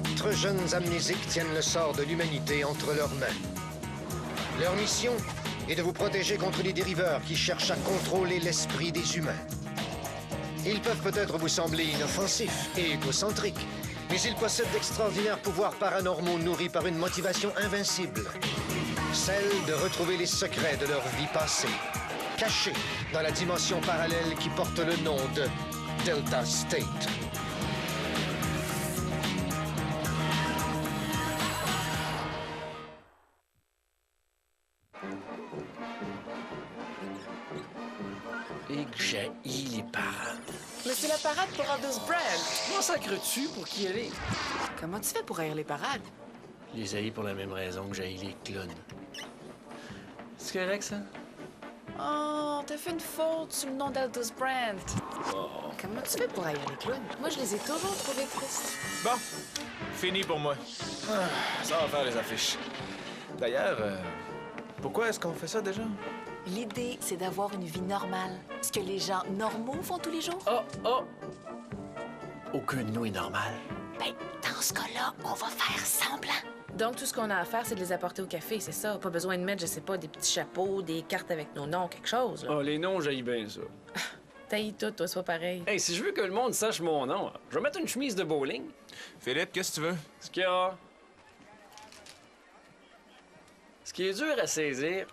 4 jeunes amnésiques tiennent le sort de l'humanité entre leurs mains. Leur mission est de vous protéger contre les dériveurs qui cherchent à contrôler l'esprit des humains. Ils peuvent peut-être vous sembler inoffensifs et égocentriques, mais ils possèdent d'extraordinaires pouvoirs paranormaux nourris par une motivation invincible. Celle de retrouver les secrets de leur vie passée, cachés dans la dimension parallèle qui porte le nom de Delta State. Et que j'haïs les parades. Mais c'est la parade pour Aldous Brand. Comment sacres-tu pour qui aller? Comment tu fais pour haïr les parades? Je les haïs pour la même raison que j'haïs les clowns. C'est correct, ça? Oh, t'as fait une faute sur le nom d'Aldous Brand. Oh. Comment tu fais pour haïr les clowns? Moi, je les ai toujours trouvés tristes. Bon, fini pour moi. Ça va faire les affiches. D'ailleurs, pourquoi est-ce qu'on fait ça déjà? L'idée, c'est d'avoir une vie normale. Ce que les gens normaux font tous les jours. Oh! Aucun de nous est normal. Ben, dans ce cas-là, on va faire semblant. Donc, tout ce qu'on a à faire, c'est de les apporter au café, c'est ça? Pas besoin de mettre, je sais pas, des petits chapeaux, des cartes avec nos noms, quelque chose, là. Oh, les noms, j'haïs bien ça. T'haïs tout, toi, c'est pas pareil. Hey, si je veux que le monde sache mon nom, je vais mettre une chemise de bowling. Philippe, qu'est-ce que tu veux? Ce qu'il y a... Ce qui est dur à saisir,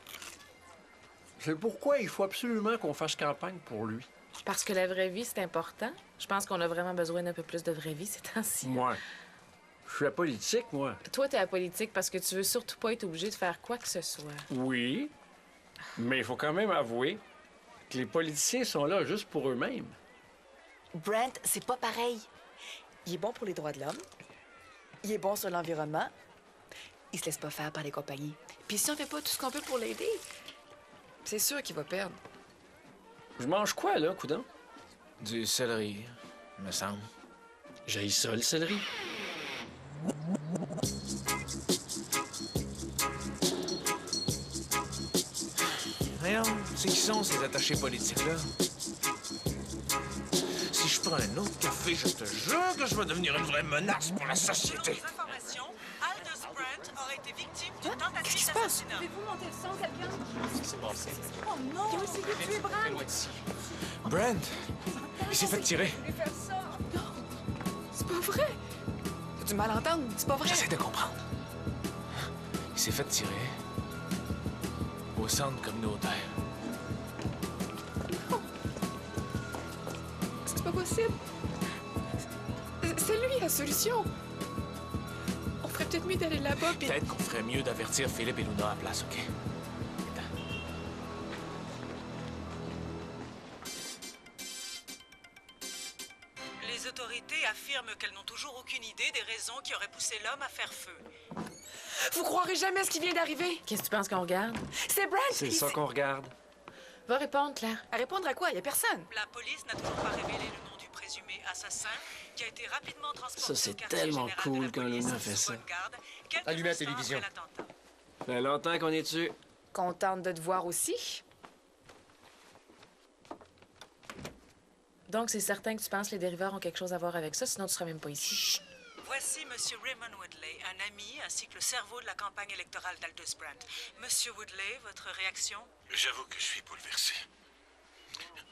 c'est pourquoi il faut absolument qu'on fasse campagne pour lui. Parce que la vraie vie, c'est important. Je pense qu'on a vraiment besoin d'un peu plus de vraie vie ces temps-ci. Moi. Je suis apolitique, moi. Toi, t'es apolitique parce que tu veux surtout pas être obligé de faire quoi que ce soit. Oui, mais il faut quand même avouer que les politiciens sont là juste pour eux-mêmes. Brent, c'est pas pareil. Il est bon pour les droits de l'homme. Il est bon sur l'environnement. Il se laisse pas faire par les compagnies. Puis si on fait pas tout ce qu'on peut pour l'aider, c'est sûr qu'il va perdre. Je mange quoi, là, coudonc? Du céleri, me semble. J'haïs ça, le céleri. Voyons, c'est qui sont ces attachés politiques-là? Si je prends un autre café, je te jure que je vais devenir une vraie menace pour la société. Informations, Aldous Brand aurait été victime d'une tentative Qu'est-ce qui se passe? d'assassinat. Pouvez-vous monter le son, quelqu'un? C'est passé. Oh non! Qui a essayé de tuer Brand? Brent, il s'est fait tirer. Je vais faire ça! C'est pas vrai! T'as du mal à entendre, c'est pas vrai! J'essaie de comprendre. Il s'est fait tirer au centre communautaire. C'est pas possible! C'est lui la solution! On ferait peut-être mieux d'aller là-bas pis... Peut-être qu'on ferait mieux d'avertir Philippe et Luna à la place, OK? Les autorités affirment qu'elles n'ont toujours aucune idée des raisons qui auraient poussé l'homme à faire feu. Vous croirez jamais ce qui vient d'arriver! Qu'est-ce que tu penses qu'on regarde? C'est Brent! C'est ça qu'on regarde. Va répondre, Claire. À répondre à quoi? Y a personne! La police n'a toujours pas révélé le nom du présumé assassin, qui a été rapidement transporté Ça, c'est au quartier tellement général cool de la quand police Luna sous fait ça. bonne garde, quelques Allume la instants télévision. après l'attentat. Ça fait longtemps qu'on est dessus. Contente de te voir aussi. Donc, c'est certain que tu penses que les dériveurs ont quelque chose à voir avec ça, sinon tu serais même pas ici. Voici M. Raymond Woodley, un ami ainsi que le cerveau de la campagne électorale d'Aldous Brand. Monsieur Woodley, votre réaction? J'avoue que je suis bouleversé.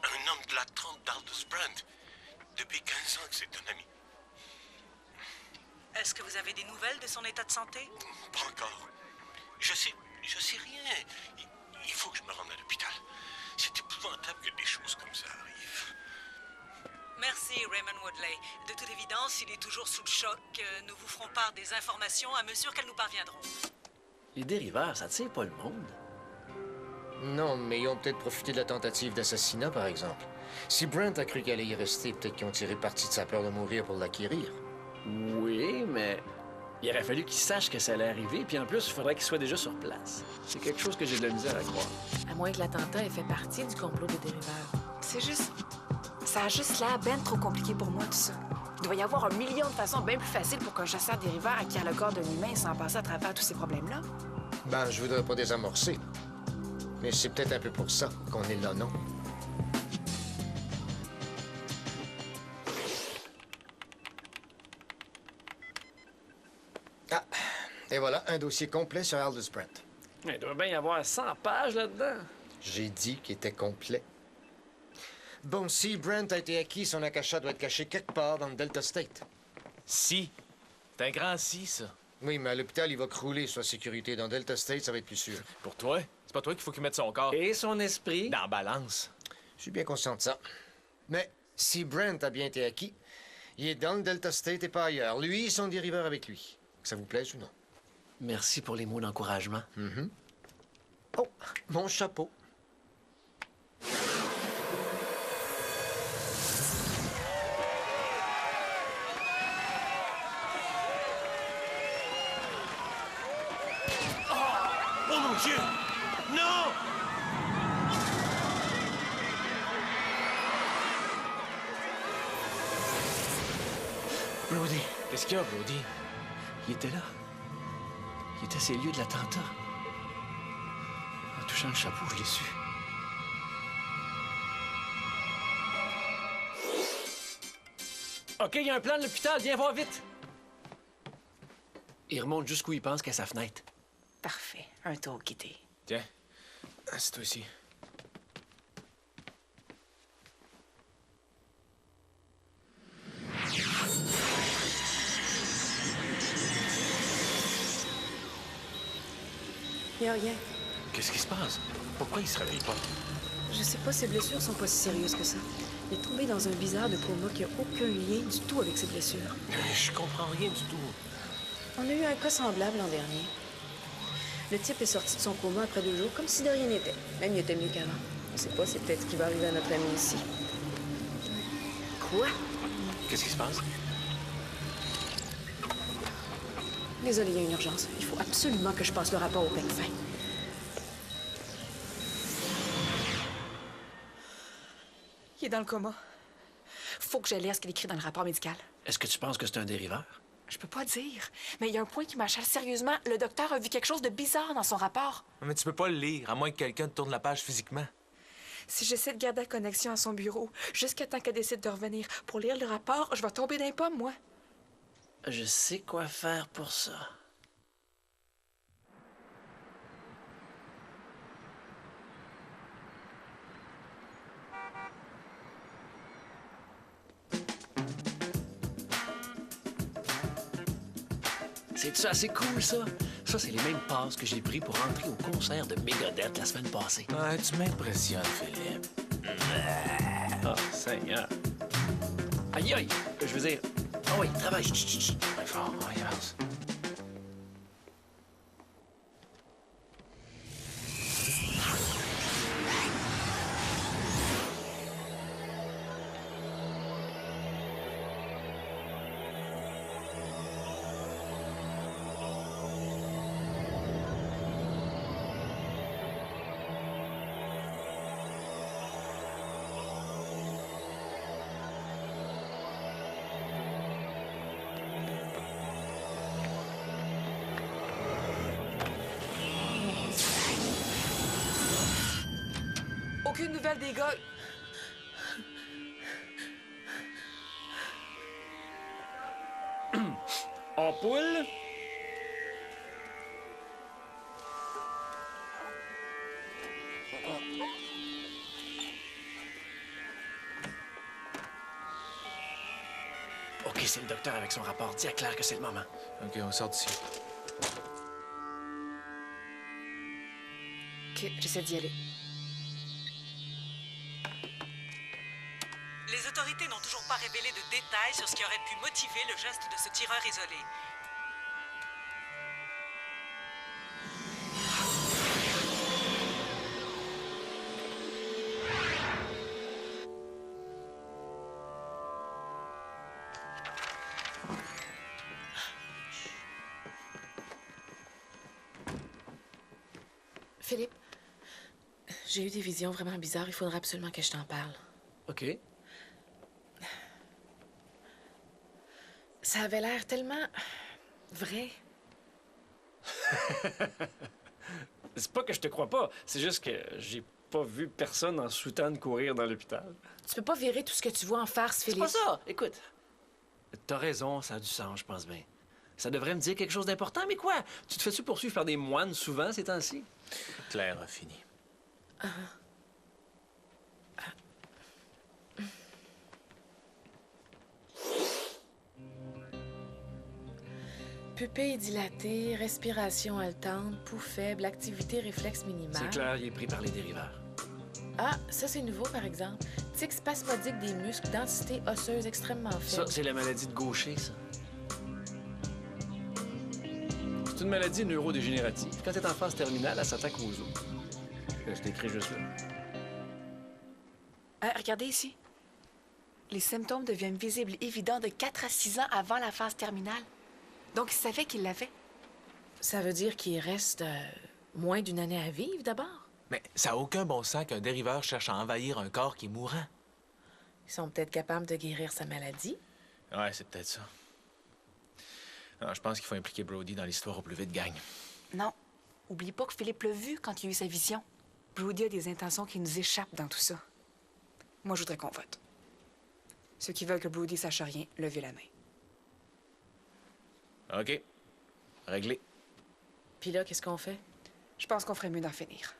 Un homme de la trempe d'Aldous Brand. Depuis 15 ans que c'est un ami. Est-ce que vous avez des nouvelles de son état de santé? Pas encore. Je sais rien. Il faut que je me rende à l'hôpital. C'est épouvantable que des choses comme ça arrivent. Merci, Raymond Woodley. De toute évidence, il est toujours sous le choc. Nous vous ferons part des informations à mesure qu'elles nous parviendront. Les dériveurs, ça tire pas le monde. Non, mais ils ont peut-être profité de la tentative d'assassinat, par exemple. Si Brent a cru qu'elle allait y rester, peut-être qu'ils ont tiré parti de sa peur de mourir pour l'acquérir. Oui, mais il aurait fallu qu'il sache que ça allait arriver, puis en plus, il faudrait qu'il soit déjà sur place. C'est quelque chose que j'ai de la misère à croire. À moins que l'attentat ait fait partie du complot des dériveurs. C'est juste... Ça a juste l'air ben trop compliqué pour moi, tout ça. Il doit y avoir un million de façons bien plus faciles pour qu'un chasseur dériveur acquiert le corps d'un humain sans passer à travers tous ces problèmes-là. Ben, je voudrais pas désamorcer. Mais c'est peut-être un peu pour ça qu'on est là, non? voilà, un dossier complet sur Aldous Brent. Il doit bien y avoir 100 pages là-dedans. J'ai dit qu'il était complet. Bon, si Brent a été acquis, son akasha doit être caché quelque part dans le Delta State. Si. C'est un grand si, ça. Oui, mais à l'hôpital, il va crouler sur la sécurité. Dans Delta State, ça va être plus sûr. Pour toi, c'est pas toi qu'il faut qu'il mette son corps Et son esprit? dans la balance. Je suis bien conscient de ça. Mais si Brent a bien été acquis, il est dans le Delta State et pas ailleurs. Lui et son dériveur avec lui. Que ça vous plaise ou non? Merci pour les mots d'encouragement. Oh, mon chapeau. Oh mon Dieu! Non! Brody, Qu'est-ce qu'il y a, Brody? il était là. Il était à ces lieux de l'attentat. En touchant le chapeau, je l'ai su. OK, il y a un plan de l'hôpital. Viens voir vite. Il remonte jusqu'où il pense qu'à sa fenêtre. Parfait. Un tour quitté. Tiens, c'est toi ici. Y a rien. Qu'est-ce qui se passe? Pourquoi il se réveille pas? Je sais pas, ses blessures sont pas si sérieuses que ça. Il est tombé dans un bizarre de coma qui a aucun lien du tout avec ses blessures. Je comprends rien du tout. On a eu un cas semblable l'an dernier. Le type est sorti de son coma après 2 jours, comme si de rien n'était. Même il était mieux qu'avant. On sait pas, c'est peut-être ce qui va arriver à notre ami ici. Quoi? Qu'est-ce qui se passe? Désolé, il y a une urgence. Il faut absolument que je passe le rapport au peigne fin. Il est dans le coma. Faut que je lise ce qu'il écrit dans le rapport médical. Est-ce que tu penses que c'est un dériveur? Je peux pas dire, mais il y a un point qui m'achale sérieusement. Le docteur a vu quelque chose de bizarre dans son rapport. Mais tu peux pas le lire, à moins que quelqu'un te tourne la page physiquement. Si j'essaie de garder la connexion à son bureau, jusqu'à temps qu'elle décide de revenir pour lire le rapport, je vais tomber dans les pommes, moi. Je sais quoi faire pour ça. C'est-tu assez cool, ça? Ça, c'est les mêmes passes que j'ai pris pour entrer au concert de Megadeth la semaine passée. Ah, tu m'impressionnes, Philippe. Oh, Seigneur. Aïe, aïe! Je veux dire... Ah oui, travaille. Chut, chut, chut. Ouais, fort, ouais, avance. Aucune nouvelle des gars. Ampoule? OK, c'est le docteur avec son rapport. Dis à Claire que c'est le moment. OK, on sort d'ici. OK, j'essaie d'y aller. Les autorités n'ont toujours pas révélé de détails sur ce qui aurait pu motiver le geste de ce tireur isolé. Philippe, j'ai eu des visions vraiment bizarres. Il faudra absolument que je t'en parle. OK. Ça avait l'air tellement vrai. C'est pas que je te crois pas. C'est juste que j'ai pas vu personne en soutane courir dans l'hôpital. Tu peux pas virer tout ce que tu vois en farce, C'est Philippe. pas ça. Écoute, t'as raison, ça a du sens, je pense bien. Ça devrait me dire quelque chose d'important, mais quoi? Tu te fais-tu poursuivre par des moines souvent ces temps-ci? Claire a fini. Pupille dilatée, respiration haletante, pouls faible, activité réflexe minimale. C'est clair, il est pris par les dériveurs. Ah, ça c'est nouveau par exemple. Tic spasmodique des muscles, densité osseuse extrêmement Ça, faible. c'est la maladie de Gaucher, ça. C'est une maladie neurodégénérative. Quand t'es en phase terminale, elle s'attaque aux os. Je t'écris juste là. Regardez ici. Les symptômes deviennent visibles évidents de 4 à 6 ans avant la phase terminale. Donc, il savait qu'il l'avait. Ça veut dire qu'il reste moins d'une année à vivre d'abord? Mais ça n'a aucun bon sens qu'un dériveur cherche à envahir un corps qui est mourant. Ils sont peut-être capables de guérir sa maladie. Ouais, c'est peut-être ça. Non, je pense qu'il faut impliquer Brody dans l'histoire au plus vite, gang. Non. Oublie pas que Philippe l'a vu quand il a eu sa vision. Brody a des intentions qui nous échappent dans tout ça. Moi, je voudrais qu'on vote. Ceux qui veulent que Brody sache rien, levez la main. OK. Réglé. Puis là, qu'est-ce qu'on fait? Je pense qu'on ferait mieux d'en finir.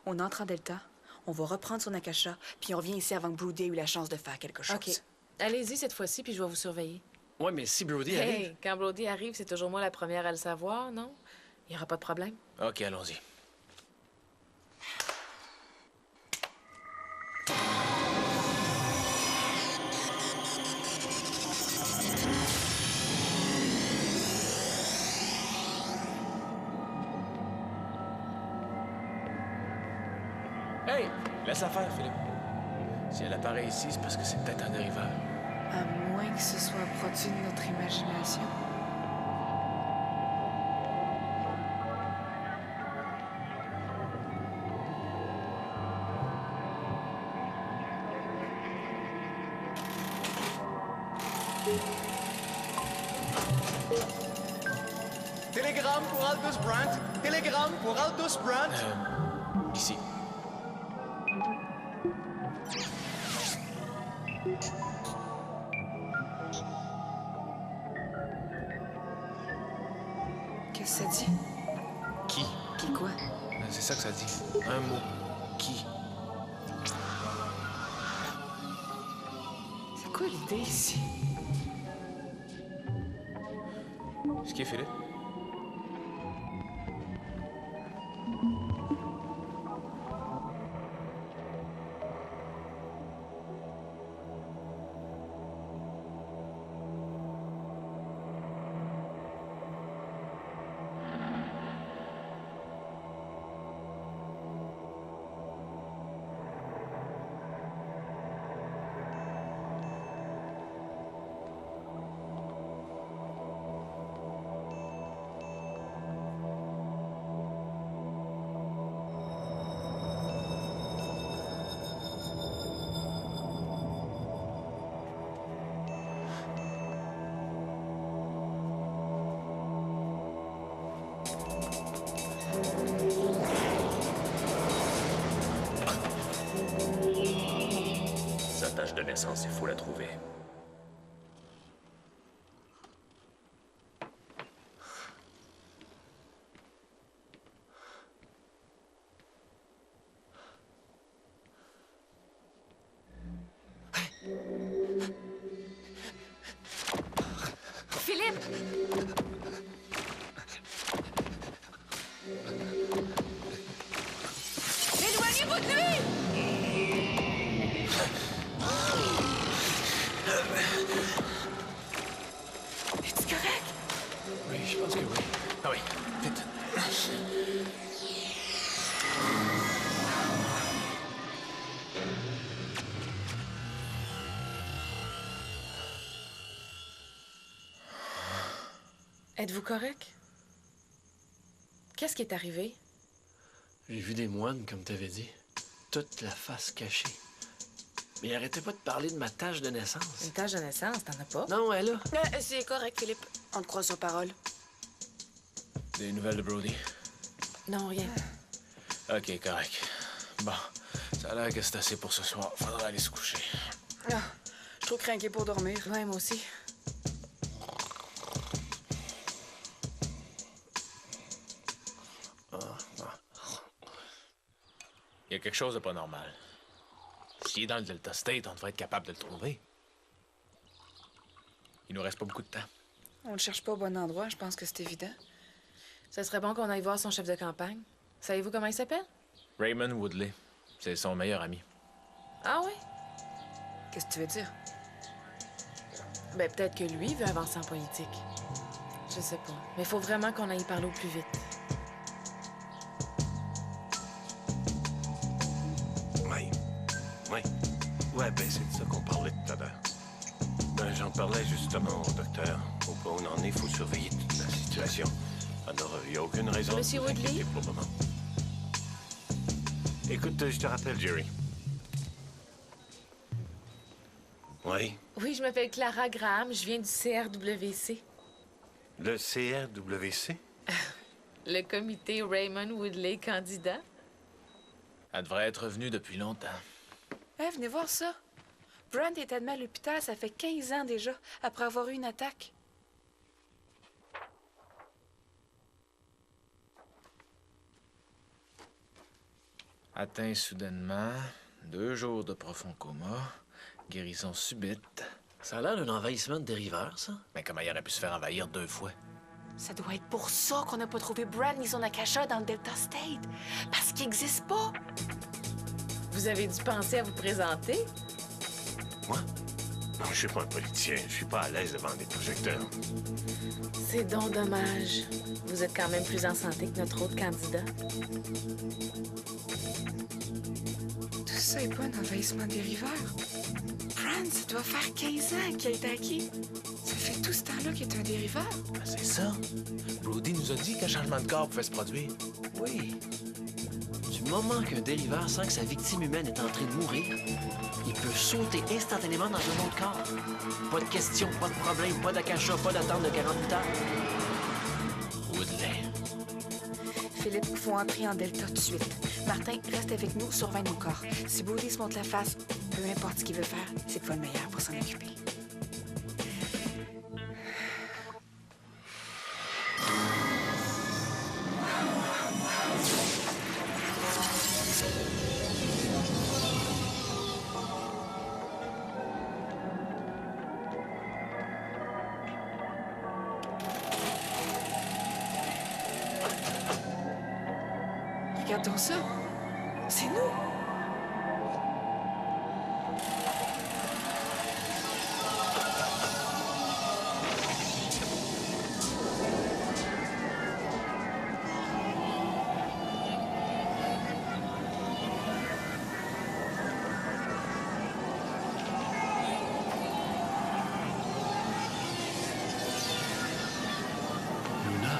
On entre en Delta, on va reprendre son Akasha, puis on revient ici avant que Brody ait eu la chance de faire quelque chose. OK. Allez-y cette fois-ci, puis je vais vous surveiller. Ouais, mais si Brody arrive... Hey, quand Brody arrive, c'est toujours moi la première à le savoir, non? Il n'y aura pas de problème. OK, allons-y. Hey! Laisse-la faire, Philippe. Si elle apparaît ici, c'est parce que c'est peut-être un dériveur. À moins que ce soit un produit de notre imagination. Télégramme pour Aldous Brandt. Télégramme pour Aldous Brandt. Ici. Qu'est-ce que ça dit? Qui? Qui quoi? C'est ça que ça dit. Un mot. Qui? C'est quoi l'idée ici? Ce qui est Philippe? Sa tâche de naissance, il faut la trouver. Philippe! Éloignez-vous de lui! Es-tu correct? Oui, je pense que oui. Ah oui, vite. Êtes-vous correct? Qu'est-ce qui est arrivé? J'ai vu des moines, comme t'avais dit. Toute la face cachée. Mais il arrêtait pas de parler de ma tâche de naissance. Une tâche de naissance, t'en as pas? Non, elle a. C'est correct, Philippe. On te croit sur parole. Des nouvelles de Brody? Non, rien. OK, correct. Bon, ça a l'air que c'est assez pour ce soir. Faudra aller se coucher. Ah, je suis trop craqué pour dormir. Ouais, moi aussi. Il y a quelque chose de pas normal. S'il est dans le Delta State, on devrait être capable de le trouver. Il nous reste pas beaucoup de temps. On le cherche pas au bon endroit, je pense que c'est évident. Ça serait bon qu'on aille voir son chef de campagne. Savez-vous comment il s'appelle? Raymond Woodley. C'est son meilleur ami. Ah oui? Qu'est-ce que tu veux dire? Ben, peut-être que lui veut avancer en politique. Je sais pas. Mais il faut vraiment qu'on aille y parler au plus vite. Oui. Oui. Ouais, ben c'est de ça qu'on parlait tout à l'heure. Ben, j'en parlais justement au docteur. Au point où on en est, il faut surveiller toute la situation. Alors, il n'y a aucune raison Monsieur de vous Woodley? inquiéter pour le moment. Écoute, je te rappelle, Jerry. Oui, Oui, je m'appelle Clara Graham. Je viens du CRWC. le CRWC? Le comité Raymond Woodley candidat. Elle devrait être revenue depuis longtemps. Venez voir ça. Brent est admis à l'hôpital, ça fait 15 ans déjà, après avoir eu une attaque. Atteint soudainement, 2 jours de profond coma, guérison subite. Ça a l'air d'un envahissement de dériveurs, ça. Mais comment il aurait pu se faire envahir 2 fois? Ça doit être pour ça qu'on n'a pas trouvé Brent ni son Akasha dans le Delta State. Parce qu'il n'existe pas. Vous avez dû penser à vous présenter? Moi? Non, je suis pas un politicien. Je suis pas à l'aise devant des projecteurs. C'est donc dommage. Vous êtes quand même plus en santé que notre autre candidat. Tout ça n'est pas un envahissement des riveurs. Brent, ça doit faire 15 ans qu'il a été acquis. Ça fait tout ce temps-là qu'il est un dériveur. Ben, c'est ça. Brody nous a dit qu'un changement de corps pouvait se produire. Oui. Du moment qu'un dériveur sent que sa victime humaine est en train de mourir, il peut sauter instantanément dans un autre corps. Pas de question, pas de problème, pas d'akasha, pas d'attente de 48 heures. Woodley. Philippe, il faut entrer en Delta tout de suite. Martin, reste avec nous, surveille nos corps. Si Brody se monte la face, peu importe ce qu'il veut faire, c'est toi le meilleur pour s'en occuper. Regardons ça. C'est nous. Luna.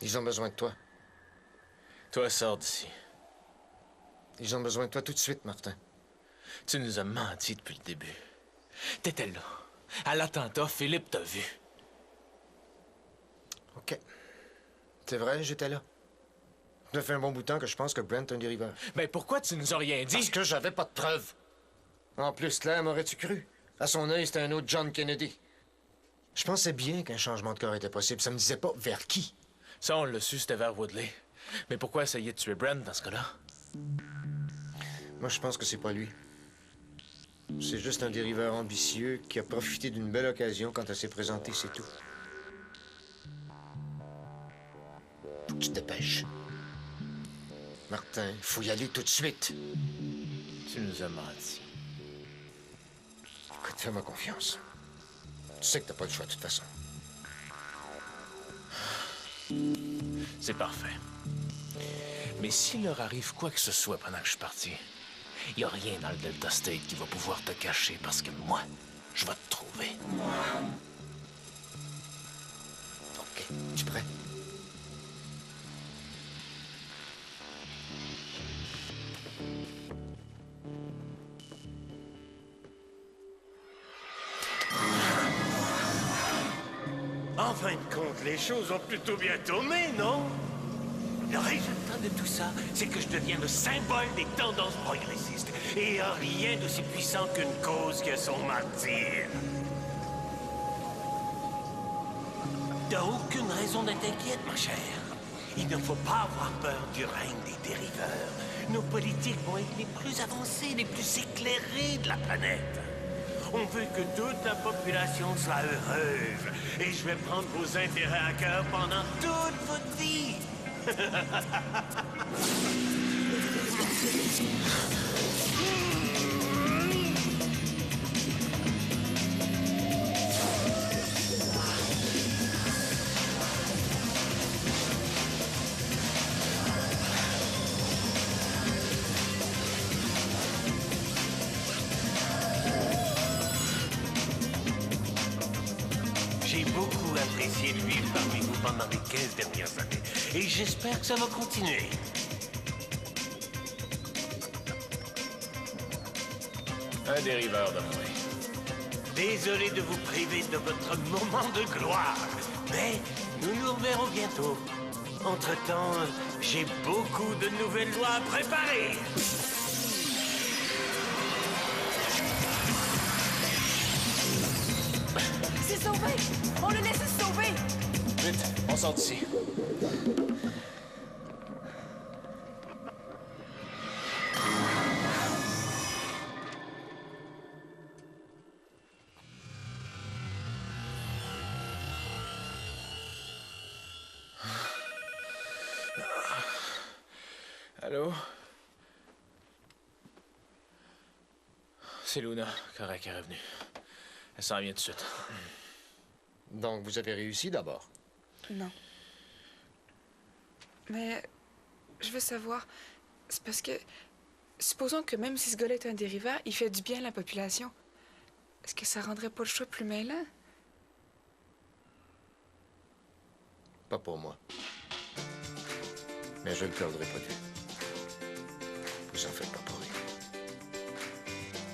Ils ont besoin de toi. Toi, sors d'ici. Ils ont besoin de toi tout de suite, Martin. Tu nous as menti depuis le début. T'étais là. À l'attentat, Philippe t'a vu. OK. C'est vrai, j'étais là. Ça fait un bon bout de temps que je pense que Brent est un dériveur. Ben pourquoi tu nous as rien dit? Parce que j'avais pas de preuves. En plus, Claire, m'aurais-tu cru? À son œil, c'était un autre John Kennedy. Je pensais bien qu'un changement de corps était possible. Ça me disait pas vers qui. Ça, on l'a su, c'était vers Woodley. Mais pourquoi essayer de tuer Brent dans ce cas-là? Moi, je pense que c'est pas lui. C'est juste un dériveur ambitieux qui a profité d'une belle occasion quand elle s'est présentée, c'est tout. Faut que tu te dépêches. Martin, faut y aller tout de suite. Tu nous as menti. Écoute, fais-moi confiance. Tu sais que t'as pas le choix de toute façon. C'est parfait. Mais s'il leur arrive quoi que ce soit pendant que je suis parti, il n'y a rien dans le Delta State qui va pouvoir te cacher parce que moi, je vais te trouver. OK, tu prêt? En fin de compte, les choses ont plutôt bien tourné, non? Le résultat de tout ça, c'est que je deviens le symbole des tendances progressistes. Et rien d'aussi puissant qu'une cause qui a son martyr. T'as aucune raison d'être inquiète, ma chère. Il ne faut pas avoir peur du règne des dériveurs. Nos politiques vont être les plus avancées, les plus éclairées de la planète. On veut que toute la population soit heureuse. Et je vais prendre vos intérêts à cœur pendant toute votre vie. J'ai beaucoup apprécié de vivre parmi vous pendant les 15 dernières années. Et j'espère que ça va continuer. Un dériveur de moins. Désolé de vous priver de votre moment de gloire. Mais nous nous reverrons bientôt. Entre-temps, j'ai beaucoup de nouvelles lois à préparer. C'est sauvé! On le laisse se sauver! Vite, on sort d'ici. Allô? C'est Luna. Correct, elle est revenue. Elle s'en vient tout de suite. Donc, vous avez réussi d'abord? Non. Mais je veux savoir, c'est parce que, supposons que même si ce gars-là est un dériveur, il fait du bien à la population. Est-ce que ça rendrait pas le choix plus mêlant? Pas pour moi. Mais je ne le perdrai pas de vue. Vous en faites pas pour rien.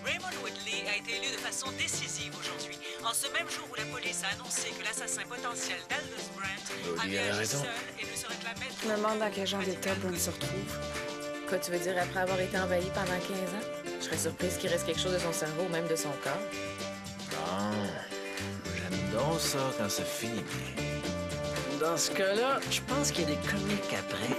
Raymond Woodley a été élu de façon décisive aujourd'hui. En ce même jour où la police a annoncé que l'assassin potentiel d'Aldous Brandt avait agi seul et ne se réclamait... Je me demande dans quel genre d'état Brent se retrouve. Quoi, tu veux dire après avoir été envahi pendant 15 ans? Je serais surprise qu'il reste quelque chose de son cerveau ou même de son corps. Bon, j'aime donc ça quand ça finit bien. Dans ce cas-là, je pense qu'il y a des comiques après.